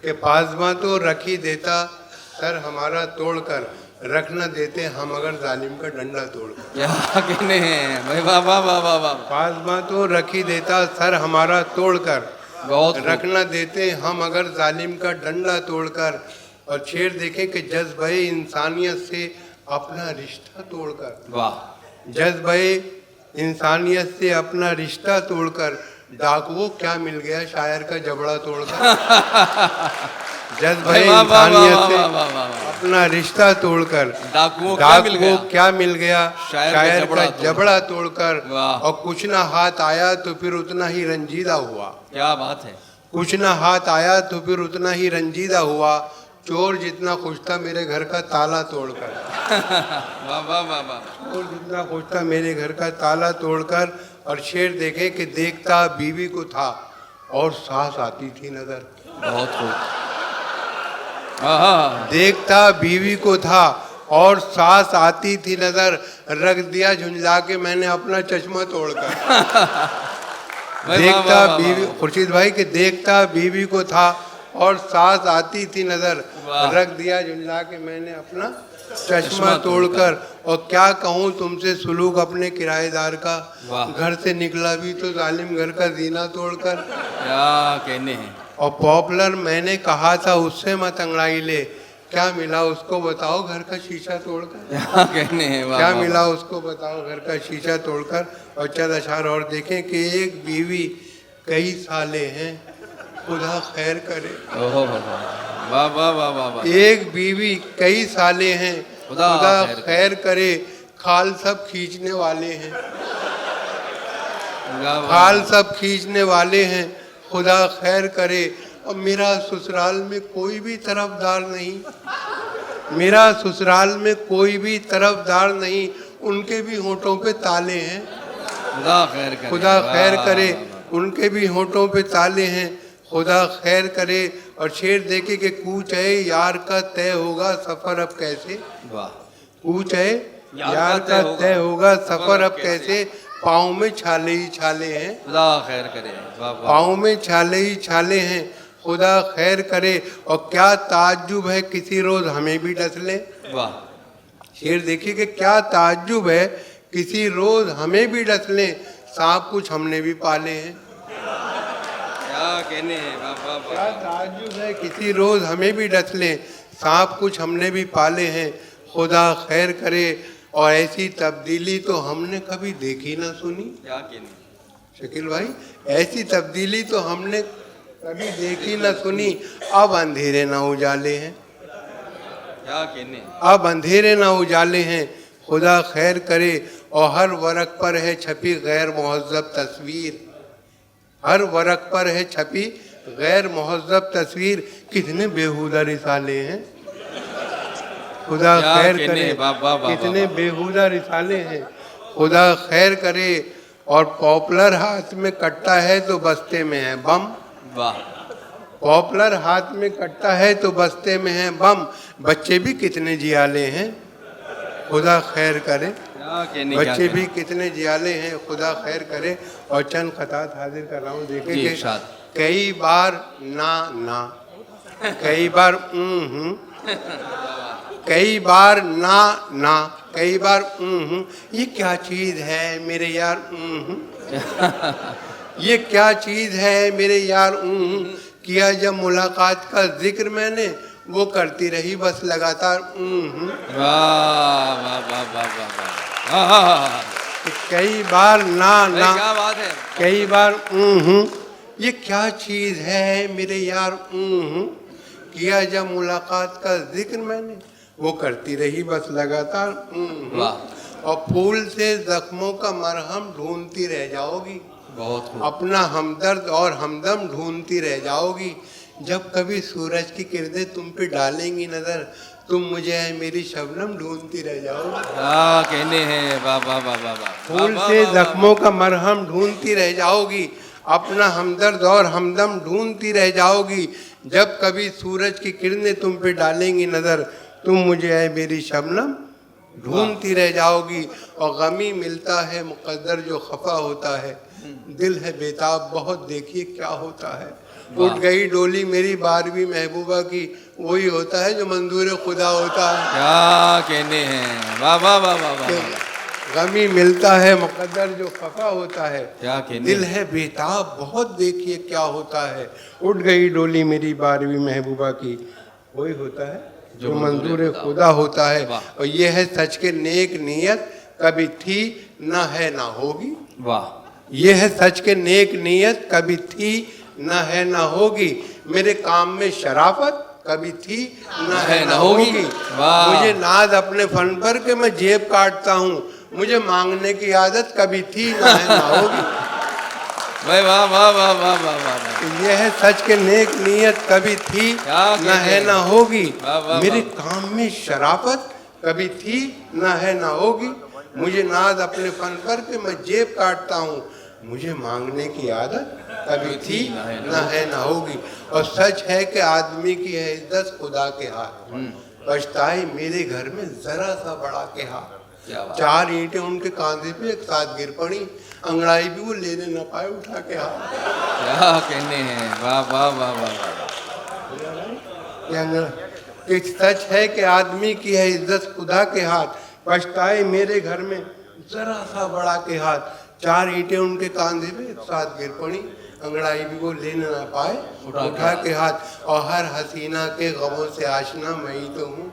कि पासबां तो रख ही देता सर हमारा तोड़कर, रख न देते हम अगर जालिम का डंडा तोड़कर। क्या कहने हैं भाई, वाह वाह वाह वाह वाह। पासबां तो रख ही देता सर हमारा तोड़कर, बहुत रख न देते हम अगर जालिम का डंडा तोड़कर। और शेर देखें कि जज्बे इंसानियत से अपना रिश्ता तोड़कर, वाह। जज्बे इंसानियत से अपना रिश्ता तोड़कर, डाकुओं क्या मिल गया शायर का जबड़ा तोड़कर। जज्बे इंसानियत से अपना रिश्ता तोड़कर, डाकुओं क्या मिल गया शायर का जबड़ा तोड़कर। और कुछ ना हाथ आया तो फिर उतना ही रंजीदा हुआ। क्या बात है। कुछ ना हाथ आया तो फिर उतना ही रंजीदा हुआ, चोर जितना खुश था मेरे घर का ताला तोड़कर। वाह वाह वाह वाह। चोर जितना खुश था मेरे घर का ताला तोड़कर। और शेर देखे कि देखता बीवी को था और सांस आती थी नजर। बहुत खूब। देखता बीवी को था और सांस आती थी नजर, रख दिया झुंझला के मैंने अपना चश्मा तोड़कर। देखता बीवी, खुर्शीद भाई के देखता बीवी को था और सांस आती थी नजर, रख दिया झुंझला के मैंने अपना चश्मा तोड़कर। और क्या कहूँ तुमसे सुलूक अपने किराएदार का, घर से निकला भी तो जालिम घर का जीना तोड़कर। क्या कहने हैं। और पॉपुलर मैंने कहा था उससे मत अंगड़ाई ले, क्या मिला उसको बताओ घर का शीशा तोड़कर। क्या कहने हैं। क्या मिला उसको बताओ घर का शीशा तोड़कर। और चंद अशार और देखें कि एक बीवी कई साले हैं खुदा खैर करे। वाह वाह वाह वाह। एक बीवी कई साले हैं खुदा खैर करे, खाल सब खींचने वाले हैं, खाल सब खींचने वाले हैं खुदा खैर करे। और मेरा ससुराल में कोई भी तरफदार नहीं, मेरा ससुराल में कोई भी तरफदार नहीं, उनके भी होठों पे ताले हैं खुदा खैर करे। खुदा खैर करे, उनके भी होठों पे ताले हैं खुदा खैर करे। और शेर देखे कि कूच है यार का तय होगा सफर अब कैसे। वाह। कूच है यार का तय होगा सफर अब कैसे, पाँव में छाले ही छाले हैं खुदा खैर करे। पाँव में छाले ही छाले हैं खुदा खैर करे। और क्या ताज्जुब है किसी रोज हमें भी डस ले। वाह। शेर देखिए कि क्या ताज्जुब है किसी रोज हमें भी डस ले, सांप कुछ हमने भी पाले हैं। क्या कहने हैं। क्या ताज्जुब है किसी रोज हमें भी डस ले, सांप कुछ हमने भी पाले हैं खुदा खैर करे। और ऐसी तब्दीली तो हमने कभी देखी ना सुनी। क्या कहने शकील भाई, ऐसी तब्दीली तो हमने कभी देखी ना सुनी, अब अंधेरे ना उजाले हैं। क्या कहने। अब अंधेरे ना उजाले हैं खुदा खैर करे। और हर वरक पर है छपी गैर मुहज़्ज़ब तस्वीर, हर वरक पर है छपी गैर मुहज़्ज़ब तस्वीर, कितने बेहुदा रिसाले हैं खुदा खैर करे। कितने बेहुदा रिसाले हैं खुदा खैर करे। और पॉपुलर हाथ में कट्टा है तो बस्ते में है बम। वाह। पॉपुलर हाथ में कट्टा है तो बस्ते में है बम, बच्चे भी कितने जियाले हैं खुदा खैर करे। बच्चे भी कितने जियाले हैं खुदा खैर करे। और चंद खतात हाजिर कर रहा हूँ, देखेंगे कई बार ना ना, कई बार कई बार ना ना, कई बार ये क्या चीज है मेरे यार ये क्या चीज है मेरे यार किया जब मुलाकात का जिक्र मैंने, वो करती रही बस लगातार कई बार ना ना, क्या बात है। कई बार ये क्या चीज है मेरे यार किया जब मुलाकात का जिक्र मैंने, वो करती रही बस लगातार और फूल से जख्मों का मरहम ढूंढती रह जाओगी। बहुत अपना हमदर्द और हमदम ढूंढती रह जाओगी। जब कभी सूरज की किरणें तुम पे डालेंगी नजर, तुम मुझे मेरी शबनम ढूंढती रह जाओगी। कहने हैं। वाह वाह वाह वाह। फूल से जख्मों का मरहम ढूंढती रह जाओगी, अपना हमदर्द और हमदम ढूंढती रह जाओगी। जब कभी सूरज की किरणें तुम पे डालेंगी नजर, तुम मुझे मेरी शबनम ढूंढती रह जाओगी। और गमी मिलता है मुकद्दर जो खफा होता है, दिल है बेताब बहुत देखिए क्या होता है। उठ गई डोली मेरी 12वीं महबूबा की, वही होता है जो मंजूर खुदा होता है। क्या कहने हैं, वाह वाह वाह वाह वाह, गमी मिलता है मुकद्दर जो खफा होता है। क्या कहने दिल है बेताब बहुत, देखिए क्या होता है। उठ गई डोली मेरी 12वीं महबूबा की, वही होता है जो मंजूर खुदा होता है। वाह। और ये है सच के नेक नीयत, कभी थी न है ना होगी। वाह, ये है सच के नेक नीयत, कभी थी न है ना होगी। मेरे काम में शराफत, कभी थी न है ना होगी। वाह। मुझे नाज अपने फन पर कि मैं जेब काटता हूँ, मुझे मांगने की आदत कभी थी न है ना होगी। भाई वाह वाह वाह वाह वाह वाह, तो ये है सच के नेक नीयत, कभी थी क्या न कहते है हैं। ना होगी। वाह, वाह, मेरे वाह। काम में शराफत, कभी थी न है ना होगी। मुझे नाज अपने फन पर कि मैं जेब काटता हूँ, मुझे मांगने की आदत कभी थी न है ना होगी। और सच है कि आदमी की है इज्जत खुदा के हाथ, पछताए मेरे घर में जरा सा बड़ा के हाथ। क्या बात। 4 ईंटें उनके कांधे पे एक साथ गिर पड़ी, अंगड़ाई भी वो लेने न पाए उठा के हाथ। क्या कहने हैं, वाह वाह वाह वाह वाह, कि सच है कि आदमी की है इज्जत खुदा के हाथ, पछताए मेरे घर में जरा सा बड़ा के हाथ। 4 ईंटें उनके कांधे पे एक साथ गिर पड़ी, अंगड़ाई भी वो लेने ना पाए उठा के हाथ। और हर हसीना के गमों से आशना मैं ही तो हूँ,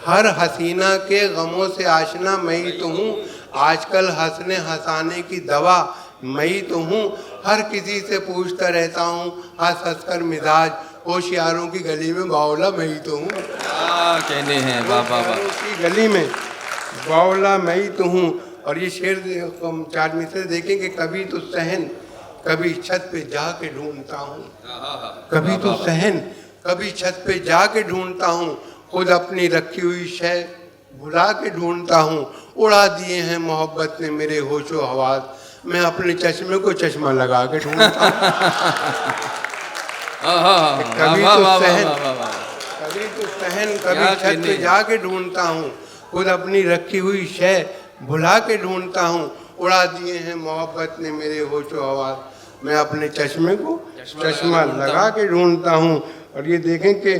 हर हसीना के गमों से आशना मैं ही तो हूँ। आजकल हंसने हंसाने की दवा मैं ही तो हूँ। हर किसी से पूछता रहता हूँ हंस हंस कर मिजाज, होशियारों की गली में बावला मैं ही तो हूँ। क्या कहने हैं, वाह वाह वाह, होशियारों की गली में बावला मैं ही तो हूँ। और ये शेर हम 4 मिसरे देखेंगे। कभी तो सहन, कभी छत पे जाके ढूंढता हूँ, कभी तो सहन, कभी छत पे जाके ढूंढता हूँ। खुद अपनी रखी हुई शय भुला के ढूंढता हूँ। उड़ा दिए हैं मोहब्बत ने मेरे होशो हवास, मैं अपने चश्मे को चश्मा लगा के ढूंढता हूँ। कभी वाह तो वाह सहन, वाह वाह वाह, कभी तो सहन, क्या कभी छत कहने पे हैं। जाके ढूंढता हूँ। खुद अपनी रखी हुई शय भुला के ढूंढता हूँ। उड़ा दिए हैं मोहब्बत ने मेरे होशो हवास, मैं अपने चश्मे को चश्मा लगा के ढूंढता हूँ। और ये देखें कि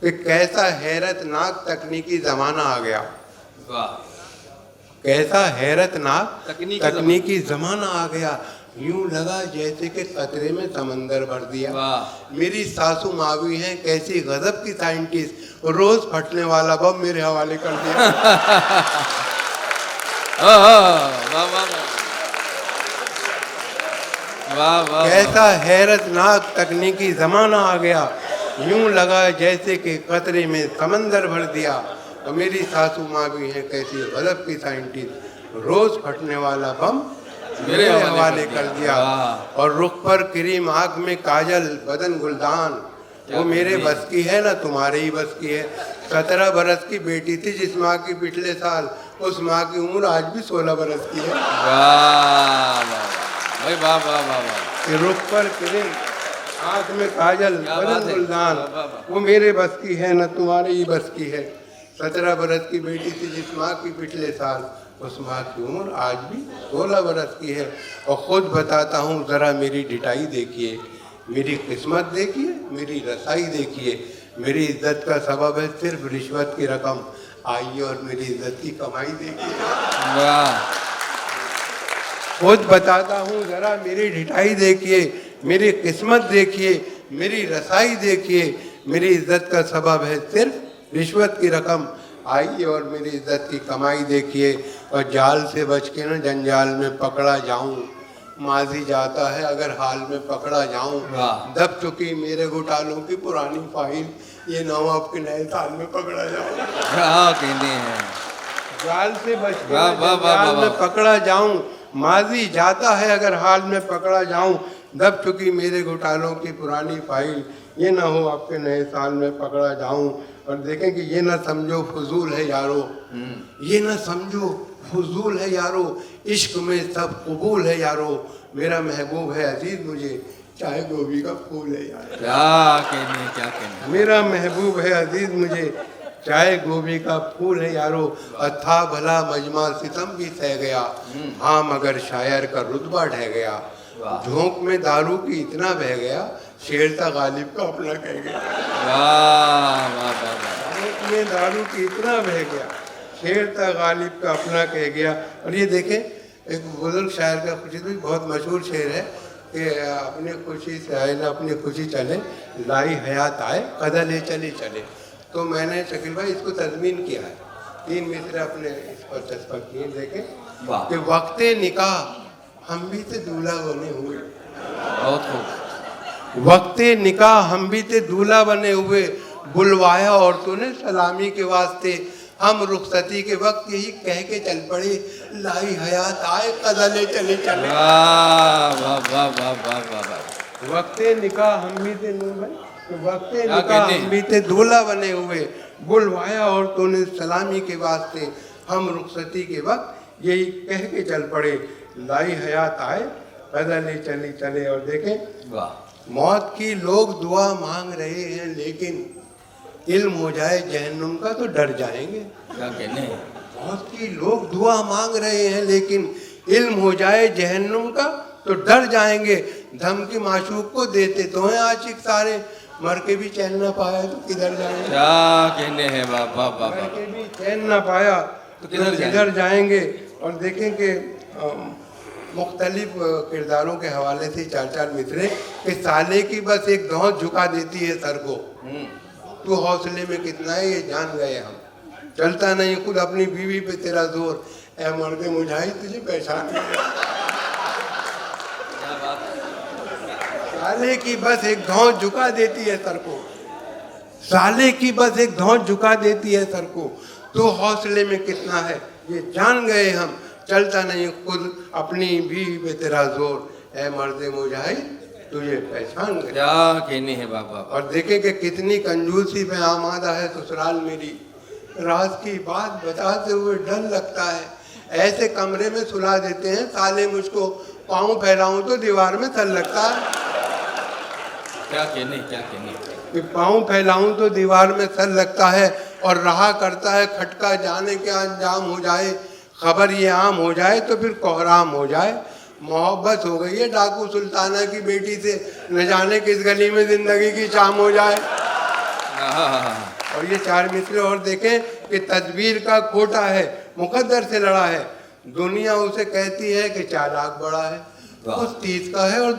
कैसा हैरतनाक तकनीकी ज़माना आ गया, वाह, कैसा हैरतनाक तकनीकी तकनीकी ज़माना आ गया। यूं लगा जैसे कि खतरे में समंदर भर दिया। वाह। मेरी सासू मावी हैं कैसी गजब की साइंटिस्ट, रोज फटने वाला बम मेरे हवाले कर दिया। वाह वाह वाह वाह वाह, कैसा हैरतनाक तकनीकी ज़माना आ गया। यूं लगा जैसे कि खतरे में समंदर भर दिया। और मेरी सासू माँ भी हैं कैसी गजब की साइंटिस्ट, रोज फटने वाला बम मेरे हवाले कर दिया। वाह। और रुख पर क्रीम, आँख में काजल, बदन गुलदान, वो मेरे बस की है ना तुम्हारे ही बस की है। 17 बरस की बेटी थी जिस माँ की पिछले साल, उस माँ की उम्र आज भी 16 बरस की है। वाह वाह भाई, वाह वाह वाह वाह, कि रुख पर क्रीम, आँख में काजल, क्या बात बदन है। गुलदान, वाह, वाह, वाह। वो मेरे बस की है न तुम्हारे ही बस की है। 17 बरस की बेटी थी जिस माँ की पिछले साल, उस माँ की उम्र आज भी 16 बरस की है। और ख़ुद बताता हूँ ज़रा मेरी डिटाई देखिए, मेरी किस्मत देखिए, मेरी रसाई देखिए। मेरी इज्जत का सबब है सिर्फ रिश्वत की रकम, आइए और मेरी इज्जत की कमाई देखिए। वाह, खुद बताता हूँ ज़रा मेरी ढिठाई देखिए, मेरी किस्मत देखिए, मेरी रसाई देखिए। मेरी इज्जत का सबब है सिर्फ रिश्वत की रकम, आइए और मेरी इज्जत की कमाई देखिए। और जाल से बच के न जंजाल में पकड़ा जाऊं, माजी जाता है अगर हाल में पकड़ा जाऊं। वाह। दब चुकी मेरे घोटालों की पुरानी फाइल, ये ना हो आपके नए साल में पकड़ा जाऊं। क्या कहने हैं, जाल से बच के वाह, न वाह, वाह, जंजाल वाह, में वाह। पकड़ा जाऊं, माजी जाता है अगर हाल में पकड़ा जाऊं। दब चुकी मेरे घोटालों की पुरानी फाइल, ये ना हो आपके नए साल में पकड़ा जाऊं। और देखें कि ये ना समझो फजूल है यारो, ये ना समझो फजूल है यारो, इश्क में सब कबूल है यारो। मेरा महबूब है अजीज मुझे, चाहे गोभी का फूल है यारो। क्या कहने, क्या कहने, मेरा महबूब है अजीज मुझे, चाहे गोभी का फूल है यारो। था भला मजमा सितम भी सह गया, हाँ मगर शायर का रुतबा ढह गया। वाह झोंक में दारू की इतना बह गया, शेर था गालिब का अपना कह गया। वाह वाह वाह वाह झोंक में दारू की इतना बह गया, शेर था गालिब का अपना कह गया। और ये देखें, एक बुजुर्ग शायर का कुछ भी बहुत मशहूर शेर है कि अपनी खुशी से आए ना अपनी खुशी चले, लाई हयात आए कदर ले चले चले। तो मैंने शकील भाई इसको तज़मीन किया है, 3 मिसरे अपने इस पर चस्पा किए। देखें वाह कि वक्ते निकाह हम भी ते दूल्हा बने हुए, बहुत खूब वक्ते निकाह हम भी ते दूल्हा बने हुए, बुलवाया औरतों ने सलामी के वास्ते, हम रुखसती के वक्त यही कह के चल पड़े, लाई हयात आए कदले चले चले। वाह वाह वाह वाह वाह वाह वाह वक्ते निकाह हम भी थे वक्ते क्या निकाह कहने? हम भी थे दूल्हा बने हुए, बुलवाया औरतों ने सलामी के वास्ते, हम रुखसती के वक्त यही कह के चल पड़े, लाई हयात आए कदले चले चले। और देखें वाह मौत की लोग दुआ मांग रहे हैं, लेकिन इल्म हो जाए जहन्नुम का तो डर जाएंगे। क्या कहने मौत की लोग दुआ मांग रहे हैं, लेकिन इल्म हो जाए जहन्नुम का तो डर जाएंगे। धमकी माशूक को देते तो हैं आशिक सारे, मर के भी चैन ना पाया तो किधर जाएंगे। क्या कहने हैं वाह वाह वाह मर वाह के भी चैन ना पाया तो किधर जाएंगे। और देखें कि मुख्तलिफ किरदारों के हवाले से 4-4 मिसरे कि साले की बस एक धौंस झुका देती है सर को, तू हौसले में कितना है ये जान गए हम, चलता नहीं खुद अपनी बीवी पे तेरा जोर, ऐ मर्द मुझाई तुझे पहचान गए। क्या बात साले की बस एक धौंस झुका देती है सर को, साले की बस एक धौंस झुका देती है सर को, तू हौसले में कितना है ये जान गए हम, चलता नहीं खुद अपनी बीवी पे तेरा जोर, ऐ मर्द मुझाई तुझे पहचान गए। क्या कहने हैं वाह वाह और देखें कि कितनी कंजूसी में आमादा है ससुराल मेरी, राज की बात बताते हुए डर लगता है, ऐसे कमरे में सुला देते हैं साले मुझको, पाँव फैलाऊं तो दीवार में सर लगता है, क्या कहने कि पाँव फैलाऊं तो दीवार में सर लगता है। और रहा करता है खटका जाने के अंजाम हो जाए, खबर ये आम हो जाए तो फिर कोहराम हो जाए। मोहब्बत हो गई है डाकू सुल्ताना की बेटी से, न जाने किस गली में जिंदगी की शाम हो जाए। और ये 4 मिसरे और देखें कि तदबीर का खोटा है, मुकद्दर से लड़ा है, दुनिया उसे कहती है कि चालाक बड़ा है, वाह। उस 30 का है और